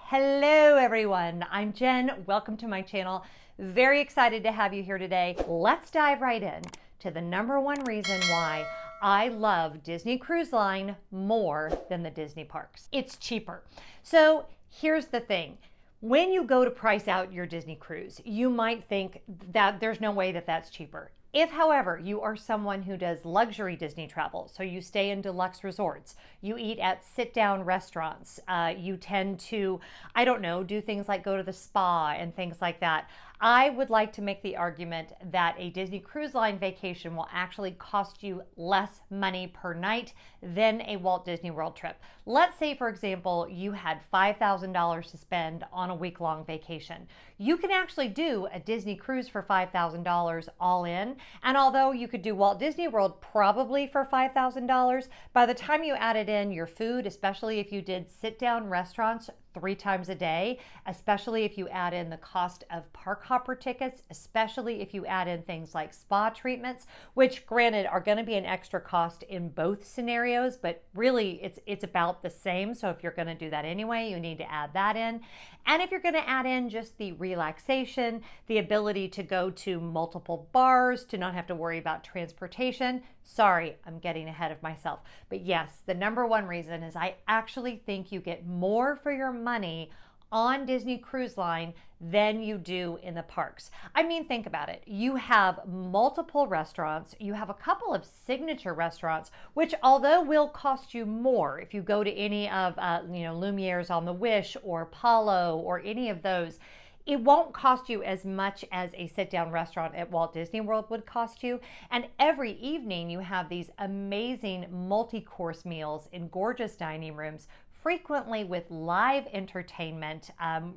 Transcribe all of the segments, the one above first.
Hello everyone, I'm Jen. Welcome to my channel. Very excited to have you here today. Let's dive right in to the number one reason why I love Disney Cruise Line more than the Disney parks. It's cheaper. So here's the thing. When you go to price out your Disney cruise, you might think that there's no way that that's cheaper. If, however, you are someone who does luxury Disney travel, so you stay in deluxe resorts, you eat at sit-down restaurants, you tend to, I don't know, do things like go to the spa and things like that, I would like to make the argument that a Disney Cruise Line vacation will actually cost you less money per night than a Walt Disney World trip. Let's say, for example, you had $5,000 to spend on a week-long vacation. You can actually do a Disney cruise for $5,000 all in, and although you could do Walt Disney World probably for $5,000, by the time you added in your food, especially if you did sit-down restaurants 3 times a day, especially if you add in the cost of park hopper tickets, especially if you add in things like spa treatments, which granted are going to be an extra cost in both scenarios, but really it's about the same. So if you're going to do that anyway, you need to add that in. And if you're going to add in just the relaxation, the ability to go to multiple bars, to not have to worry about transportation, sorry, I'm getting ahead of myself. But yes, the number one reason is I actually think you get more for your money on Disney Cruise Line than you do in the parks. I mean, think about it. You have multiple restaurants. You have a couple of signature restaurants, which although will cost you more if you go to any of, Lumiere's on the Wish or Apollo or any of those, it won't cost you as much as a sit-down restaurant at Walt Disney World would cost you. And every evening you have these amazing multi-course meals in gorgeous dining rooms, frequently with live entertainment.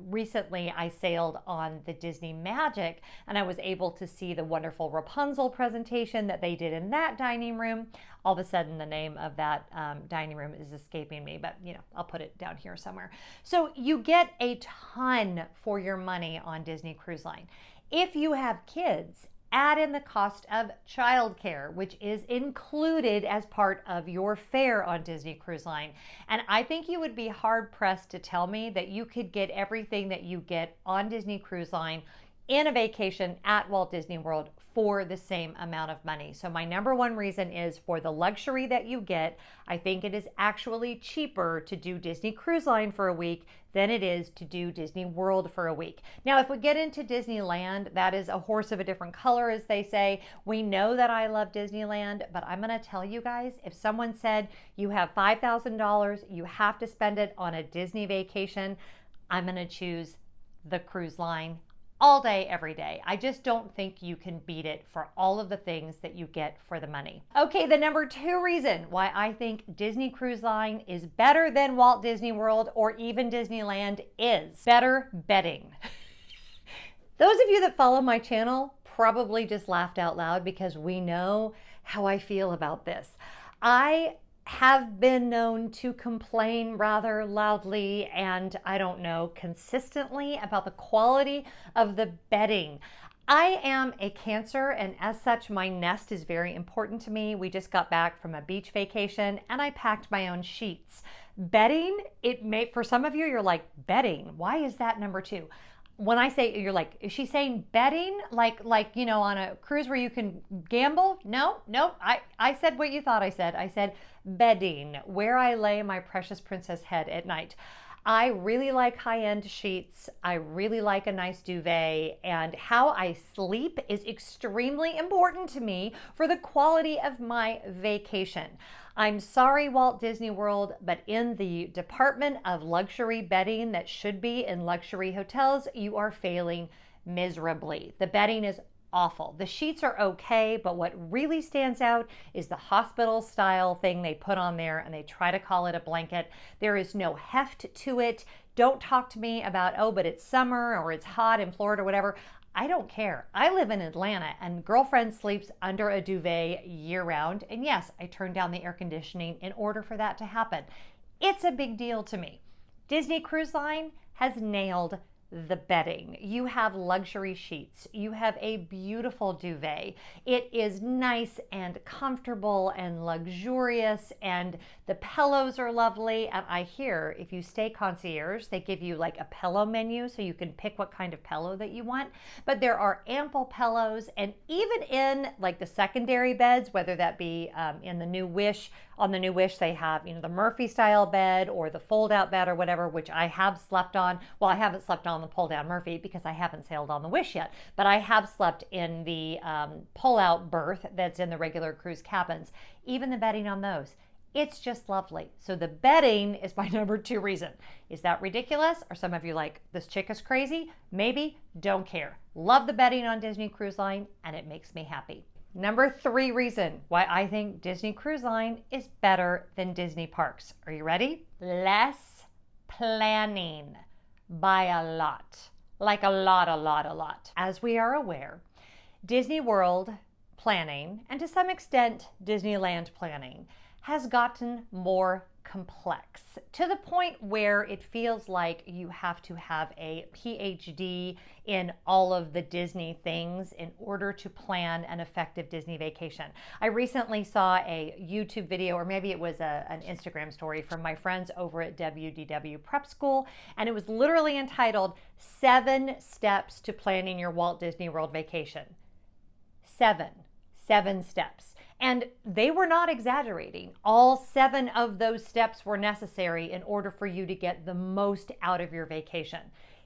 Recently, I sailed on the Disney Magic and I was able to see the wonderful Rapunzel presentation that they did in that dining room. All of a sudden, the name of that dining room is escaping me, but I'll put it down here somewhere. So you get a ton for your money on Disney Cruise Line. If you have kids, add in the cost of childcare, which is included as part of your fare on Disney Cruise Line. And I think you would be hard pressed to tell me that you could get everything that you get on Disney Cruise Line in a vacation at Walt Disney World for the same amount of money. So my number one reason is for the luxury that you get. I think it is actually cheaper to do Disney Cruise Line for a week than it is to do Disney World for a week. Now, if we get into Disneyland, that is a horse of a different color, as they say. We know that I love Disneyland, but I'm gonna tell you guys, if someone said you have $5,000, you have to spend it on a Disney vacation, I'm gonna choose the cruise line all day, every day. I just don't think you can beat it for all of the things that you get for the money. Okay, the number two reason why I think Disney Cruise Line is better than Walt Disney World or even Disneyland is better bedding. Those of you that follow my channel probably just laughed out loud because we know how I feel about this. I have been known to complain rather loudly and, I don't know, consistently about the quality of the bedding. I am a Cancer, and as such, my nest is very important to me. We just got back from a beach vacation and I packed my own sheets. Bedding, for some of you, you're like, bedding, why is that number two? When I say, you're like, is she saying bedding? Like on a cruise where you can gamble? No, I said what you thought I said. I said bedding, where I lay my precious princess head at night. I really like high-end sheets. I really like a nice duvet, and how I sleep is extremely important to me for the quality of my vacation. I'm sorry, Walt Disney World, but in the department of luxury bedding that should be in luxury hotels, you are failing miserably. The bedding is awful. The sheets are okay, but what really stands out is the hospital style thing they put on there, and they try to call it a blanket. There is no heft to it. Don't talk to me about, oh, but it's summer or it's hot in Florida or whatever. I don't care. I live in Atlanta and girlfriend sleeps under a duvet year round. And yes, I turn down the air conditioning in order for that to happen. It's a big deal to me. Disney Cruise Line has nailed the bedding. You have luxury sheets. You have a beautiful duvet. It is nice and comfortable and luxurious, and the pillows are lovely. And I hear if you stay concierge, they give you like a pillow menu so you can pick what kind of pillow that you want. But there are ample pillows, and even in like the secondary beds, whether that be in the new Wish, on the new Wish they have, the Murphy style bed or the fold out bed or whatever, which I have slept on. Well, I haven't slept on the pull down Murphy because I haven't sailed on the Wish yet, but I have slept in the pull out berth that's in the regular cruise cabins. Even the bedding on those, it's just lovely. So the bedding is my number 2 reason. Is that ridiculous? Are some of you like, this chick is crazy? Maybe, don't care. Love the bedding on Disney Cruise Line, and it makes me happy. Number 3 reason why I think Disney Cruise Line is better than Disney parks. Are you ready? Less planning by a lot. Like a lot. As we are aware, Disney World planning, and to some extent Disneyland planning, has gotten more complex to the point where it feels like you have to have a PhD in all of the Disney things in order to plan an effective Disney vacation. I recently saw a YouTube video, or maybe it was an Instagram story from my friends over at WDW Prep School, and it was literally entitled 7 Steps to Planning Your Walt Disney World Vacation. 7 steps. And they were not exaggerating. All 7 of those steps were necessary in order for you to get the most out of your vacation.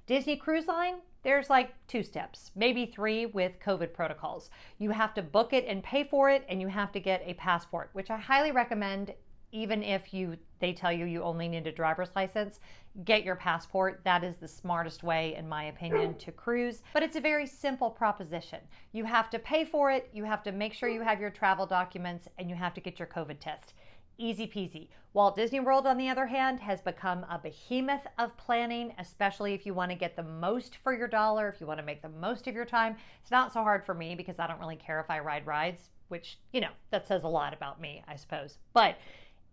Disney Cruise Line, there's like 2 steps, maybe 3 with COVID protocols. You have to book it and pay for it, and you have to get a passport, which I highly recommend. Even if they tell you you only need a driver's license, get your passport. That is the smartest way, in my opinion, to cruise. But it's a very simple proposition. You have to pay for it, you have to make sure you have your travel documents, and you have to get your COVID test. Easy peasy. Walt Disney World, on the other hand, has become a behemoth of planning, especially if you want to get the most for your dollar, if you want to make the most of your time. It's not so hard for me because I don't really care if I ride rides, which, that says a lot about me, I suppose. But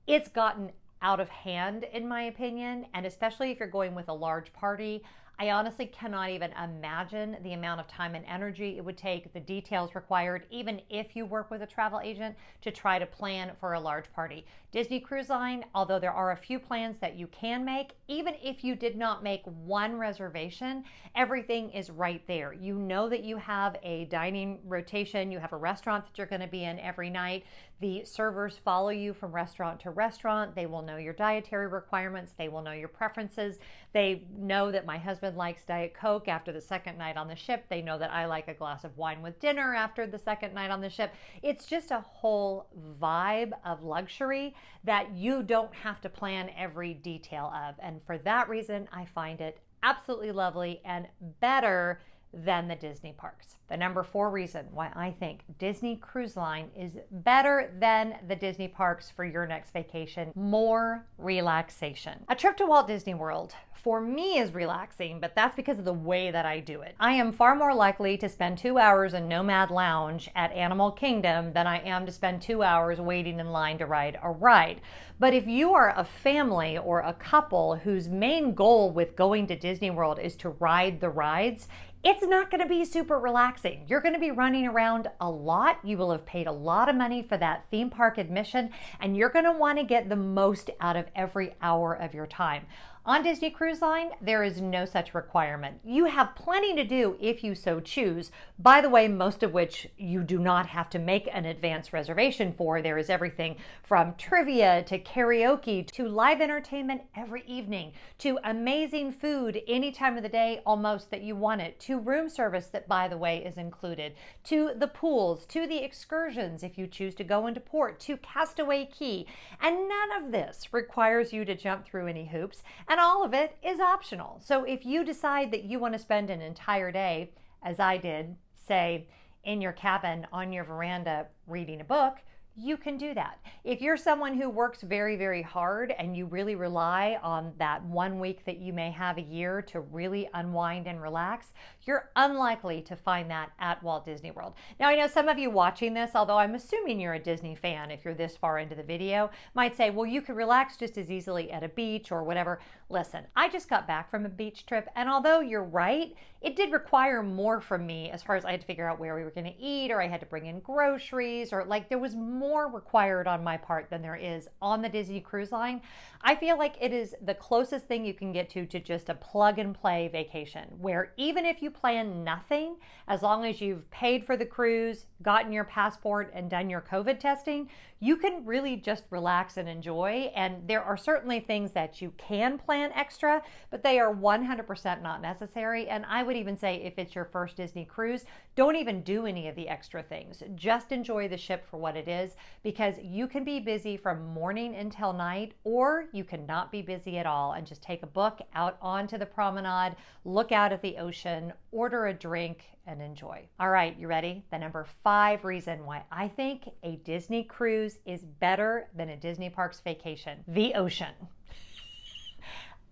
it's gotten out of hand, in my opinion, and especially if you're going with a large party. I honestly cannot even imagine the amount of time and energy it would take, the details required, even if you work with a travel agent, to try to plan for a large party. Disney Cruise Line, although there are a few plans that you can make, even if you did not make one reservation, everything is right there. You know that you have a dining rotation, you have a restaurant that you're going to be in every night. The servers follow you from restaurant to restaurant. They will know your dietary requirements. They will know your preferences. They know that my husband likes Diet Coke after the second night on the ship. They know that I like a glass of wine with dinner after the second night on the ship. It's just a whole vibe of luxury that you don't have to plan every detail of. And for that reason, I find it absolutely lovely and better than the Disney parks. The number 4 reason why I think Disney Cruise Line is better than the Disney parks for your next vacation: more relaxation. A trip to Walt Disney World for me is relaxing, but that's because of the way that I do it. I am far more likely to spend 2 hours in Nomad Lounge at Animal Kingdom than I am to spend 2 hours waiting in line to ride a ride. But if you are a family or a couple whose main goal with going to Disney World is to ride the rides, it's not going to be super relaxing. You're going to be running around a lot. You will have paid a lot of money for that theme park admission, and you're going to want to get the most out of every hour of your time. On Disney Cruise Line, there is no such requirement. You have plenty to do if you so choose. By the way, most of which you do not have to make an advance reservation for. There is everything from trivia to karaoke to live entertainment every evening to amazing food any time of the day almost that you want it, to room service that, by the way, is included, to the pools, to the excursions if you choose to go into port, to Castaway Cay. And none of this requires you to jump through any hoops. And all of it is optional. So if you decide that you want to spend an entire day, as I did, say, in your cabin on your veranda reading a book, you can do that. If you're someone who works very, very hard and you really rely on that 1 week that you may have a year to really unwind and relax, you're unlikely to find that at Walt Disney World. Now, I know some of you watching this, although I'm assuming you're a Disney fan if you're this far into the video, might say, well, you could relax just as easily at a beach or whatever. Listen, I just got back from a beach trip, and although you're right, it did require more from me as far as I had to figure out where we were going to eat, or I had to bring in groceries, or like there was more required on my part than there is on the Disney Cruise Line. I feel like it is the closest thing you can get to just a plug and play vacation, where even if you plan nothing, as long as you've paid for the cruise, gotten your passport, and done your COVID testing, you can really just relax and enjoy. And there are certainly things that you can plan extra, but they are 100% not necessary. And I would even say if it's your first Disney cruise, don't even do any of the extra things. Just enjoy the ship for what it is, because you can be busy from morning until night, or you cannot be busy at all and just take a book out onto the promenade, look out at the ocean, order a drink, and enjoy. All right, you ready? The number 5 reason why I think a Disney cruise is better than a Disney Parks vacation: the ocean.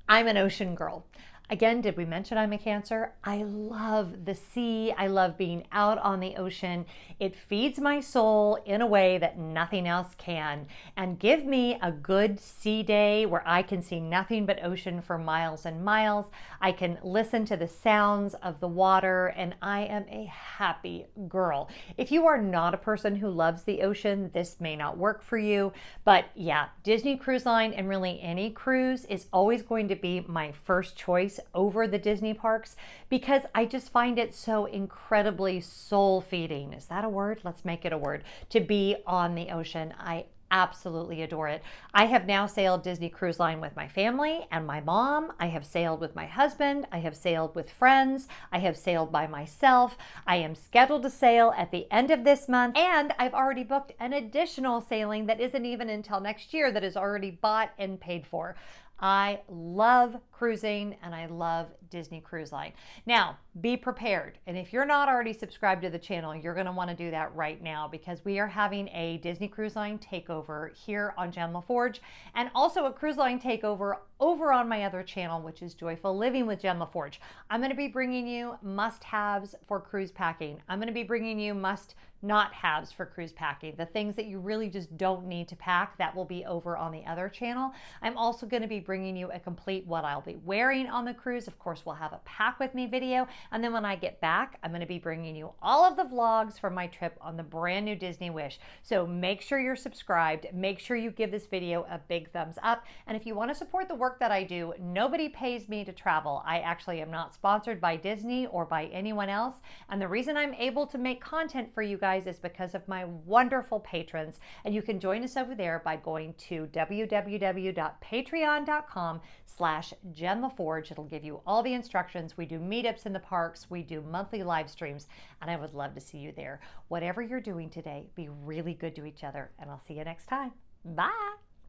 I'm an ocean girl. Again, did we mention I'm a Cancer? I love the sea. I love being out on the ocean. It feeds my soul in a way that nothing else can. And give me a good sea day where I can see nothing but ocean for miles and miles. I can listen to the sounds of the water, and I am a happy girl. If you are not a person who loves the ocean, this may not work for you. But yeah, Disney Cruise Line, and really any cruise, is always going to be my first choice over the Disney parks, because I just find it so incredibly soul feeding. Is that a word? Let's make it a word. To be on the ocean. I absolutely adore it. I have now sailed Disney Cruise Line with my family and my mom. I have sailed with my husband. I have sailed with friends. I have sailed by myself. I am scheduled to sail at the end of this month, and I've already booked an additional sailing that isn't even until next year, that is already bought and paid for. I love cruising, and I love Disney Cruise Line. Now, be prepared. And if you're not already subscribed to the channel, you're going to want to do that right now, because we are having a Disney Cruise Line takeover here on Jen Lefforge, and also a cruise line takeover over on my other channel, which is Joyful Living with Jen Lefforge. I'm going to be bringing you must-haves for cruise packing. I'm going to be bringing you must-not-haves for cruise packing. The things that you really just don't need to pack, that will be over on the other channel. I'm also going to be bringing you a complete what I'll be wearing on the cruise. Of course, we'll have a pack with me video. And then when I get back, I'm going to be bringing you all of the vlogs from my trip on the brand new Disney Wish. So make sure you're subscribed. Make sure you give this video a big thumbs up. And if you want to support the work that I do, nobody pays me to travel. I actually am not sponsored by Disney or by anyone else. And the reason I'm able to make content for you guys is because of my wonderful patrons. And you can join us over there by going to www.patreon.com/Jen Lefforge. It'll give you all the instructions. We do meetups in the parks. We do monthly live streams, and I would love to see you there. Whatever you're doing today, be really good to each other, and I'll see you next time. Bye.